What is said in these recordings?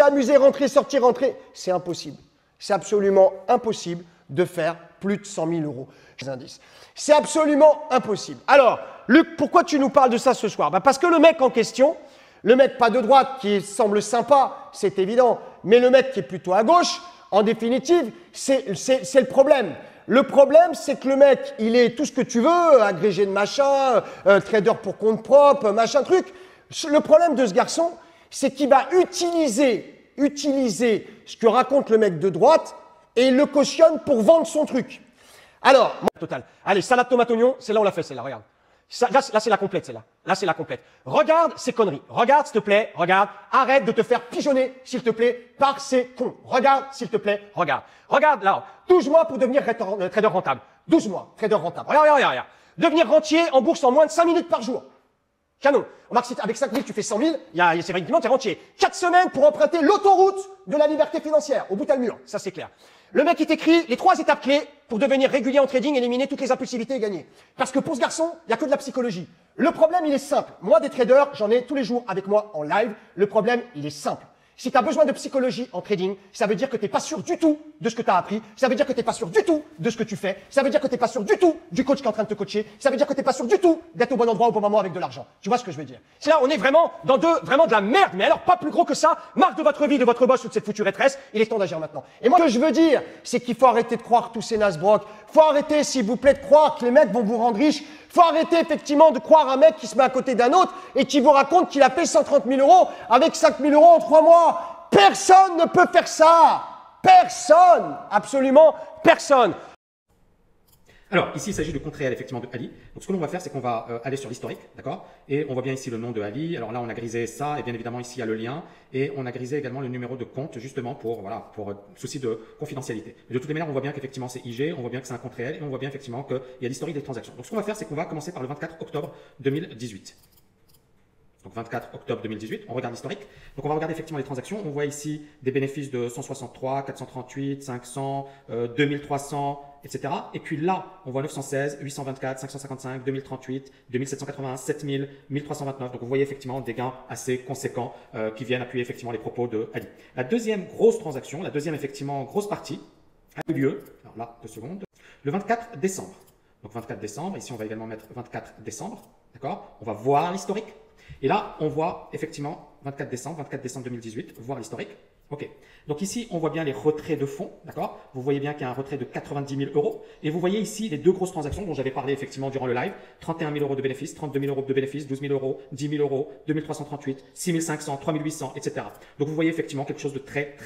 amusé, rentrer, sortir, rentrer. C'est impossible. C'est absolument impossible de faire plus de 100 000 euros chez Indice. C'est absolument impossible. Alors, Luc, pourquoi tu nous parles de ça ce soir? Parce que le mec en question, le mec pas de droite qui semble sympa, c'est évident, mais le mec qui est plutôt à gauche, en définitive, c'est le problème. Le problème, c'est que le mec, il est tout ce que tu veux, agrégé de machin, trader pour compte propre, machin truc. Le problème de ce garçon, c'est qu'il va utiliser ce que raconte le mec de droite et il le cautionne pour vendre son truc. Alors, total. Allez, salade tomate oignon, celle-là on l'a fait, celle-là, regarde. Là, c'est la complète, celle-là. Là, c'est la complète. Regarde ces conneries. Regarde, s'il te plaît, regarde. Arrête de te faire pigeonner, s'il te plaît, par ces cons. Regarde, s'il te plaît, regarde. Regarde, là. 12 mois pour devenir trader rentable. 12 mois, trader rentable. Regarde. Devenir rentier en bourse en moins de 5 minutes par jour. Canon. Remarque, si avec 5 000, tu fais 100 000, c'est effectivement, tu es rentier. 4 semaines pour emprunter l'autoroute de la liberté financière. Au bout, t'as le mur. Ça, c'est clair. Le mec, il t'écrit les 3 étapes clés pour devenir régulier en trading, éliminer toutes les impulsivités et gagner. Parce que pour ce garçon, il n'y a que de la psychologie. Le problème, il est simple. Moi, des traders, j'en ai tous les jours avec moi en live. Le problème, il est simple. Si tu as besoin de psychologie en trading, ça veut dire que tu n'es pas sûr du tout de ce que tu as appris. Ça veut dire que tu n'es pas sûr du tout de ce que tu fais. Ça veut dire que tu n'es pas sûr du tout du coach qui est en train de te coacher. Ça veut dire que tu n'es pas sûr du tout d'être au bon endroit au bon moment avec de l'argent. Tu vois ce que je veux dire? C'est là, on est vraiment dans vraiment de la merde. Mais alors, pas plus gros que ça. Marque de votre vie, de votre boss ou de cette foutue maîtresse. Il est temps d'agir maintenant. Et moi, ce que je veux dire, c'est qu'il faut arrêter de croire tous ces Nasbrock. Faut arrêter, s'il vous plaît, de croire que les mecs vont vous rendre riches. Faut arrêter, effectivement, de croire un mec qui se met à côté d'un autre et qui vous raconte qu'il a fait 130 000 euros avec 5 000 euros en 3 mois. Personne ne peut faire ça. Personne. Absolument personne. Alors, ici, il s'agit de compte réel, effectivement, de Ali. Donc, ce que l'on va faire, c'est qu'on va aller sur l'historique, d'accord? Et on voit bien ici le nom de Ali. Alors là, on a grisé ça, et bien évidemment, ici, il y a le lien. Et on a grisé également le numéro de compte, justement, pour souci de confidentialité. Mais de toutes les manières, on voit bien qu'effectivement, c'est IG, on voit bien que c'est un compte réel, et on voit bien effectivement qu'il y a l'historique des transactions. Donc, ce qu'on va faire, c'est qu'on va commencer par le 24 octobre 2018. Donc 24 octobre 2018, on regarde l'historique. Donc on va regarder effectivement les transactions. On voit ici des bénéfices de 163, 438, 500, 2300, etc. Et puis là, on voit 916, 824, 555, 2038, 2781, 7000, 1329. Donc vous voyez effectivement des gains assez conséquents qui viennent appuyer effectivement les propos de Ali. La deuxième grosse transaction, la deuxième effectivement grosse partie a eu lieu, alors là, 2 secondes, le 24 décembre. Donc 24 décembre, ici on va également mettre 24 décembre, d'accord? On va voir l'historique. Et là, on voit effectivement 24 décembre 2018, voir l'historique. Ok. Donc ici, on voit bien les retraits de fonds, d'accord? Vous voyez bien qu'il y a un retrait de 90 000 euros. Et vous voyez ici les 2 grosses transactions dont j'avais parlé effectivement durant le live. 31 000 euros de bénéfices, 32 000 euros de bénéfices, 12 000 euros, 10 000 euros, 2338, 6 500, 3 800, etc. Donc vous voyez effectivement quelque chose de très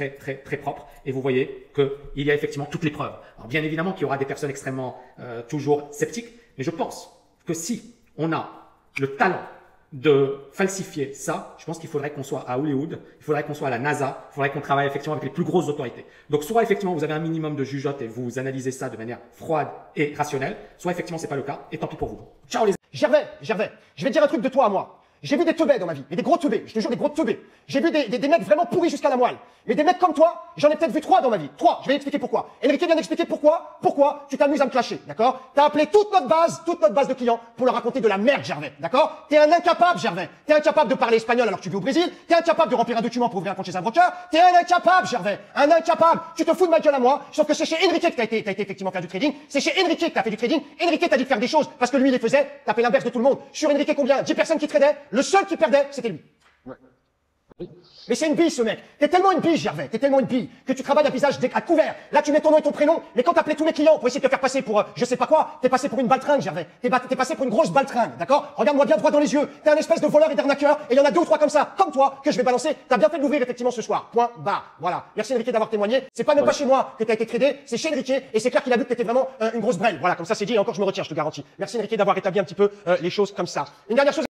propre. Et vous voyez qu'il y a effectivement toutes les preuves. Alors bien évidemment qu'il y aura des personnes extrêmement toujours sceptiques. Mais je pense que si on a le talent de falsifier ça, je pense qu'il faudrait qu'on soit à Hollywood, il faudrait qu'on soit à la NASA, il faudrait qu'on travaille effectivement avec les plus grosses autorités. Donc soit effectivement vous avez un minimum de jugeote et vous analysez ça de manière froide et rationnelle, soit effectivement c'est pas le cas et tant pis pour vous. Ciao les amis. Gervais, je vais te dire un truc de toi à moi. J'ai vu des teubés dans ma vie, mais des gros teubés, je te jure des gros teubés. J'ai vu des mecs vraiment pourris jusqu'à la moelle. Mais des mecs comme toi, j'en ai peut-être vu 3 dans ma vie. 3, je vais expliquer pourquoi. Enrique vient d'expliquer pourquoi tu t'amuses à me clasher, d'accord? T'as appelé toute notre base de clients pour leur raconter de la merde, Gervais, d'accord? T'es un incapable, Gervais. T'es incapable de parler espagnol alors que tu vis au Brésil. T'es incapable de remplir un document pour ouvrir un compte chez un broker. T'es un incapable, Gervais. Un incapable. Tu te fous de ma gueule à moi, sauf que c'est chez Enrique que t'as été effectivement faire du trading. C'est chez Enrique que t'as fait du trading. Enrique t'a dit de faire des choses parce que lui il les faisait. T'as fait l'inverse de tout le monde. Sur Enrique combien? 10 personnes qui tradaient. Le seul qui perdait, c'était lui. Ouais. Oui. Mais c'est une bille, ce mec. T'es tellement une bille, Gervais. T'es tellement une bille que tu travailles à visage à couvert. Là, tu mets ton nom et ton prénom. Mais quand t'appelais tous les clients pour essayer de te faire passer pour, je sais pas quoi, t'es passé pour une baltringue, Gervais. T'es passé pour une grosse baltringue, d'accord? Regarde-moi bien droit dans les yeux. T'es un espèce de voleur et d'arnaqueur. Et il y en a 2 ou 3 comme ça, comme toi, que je vais balancer. T'as bien fait de l'ouvrir, effectivement, ce soir. Point barre. Voilà. Merci, Enrique, d'avoir témoigné. C'est pas même pas chez moi que t'as été tradé. C'est chez Enrique. Et c'est clair qu'il a vu que t'étais vraiment une grosse brêle. Voilà. Comme ça, c'est dit. Et encore, je me retire, je te garantis. Merci, Enrique, d'avoir établi un petit peu les choses comme ça. Une dernière chose.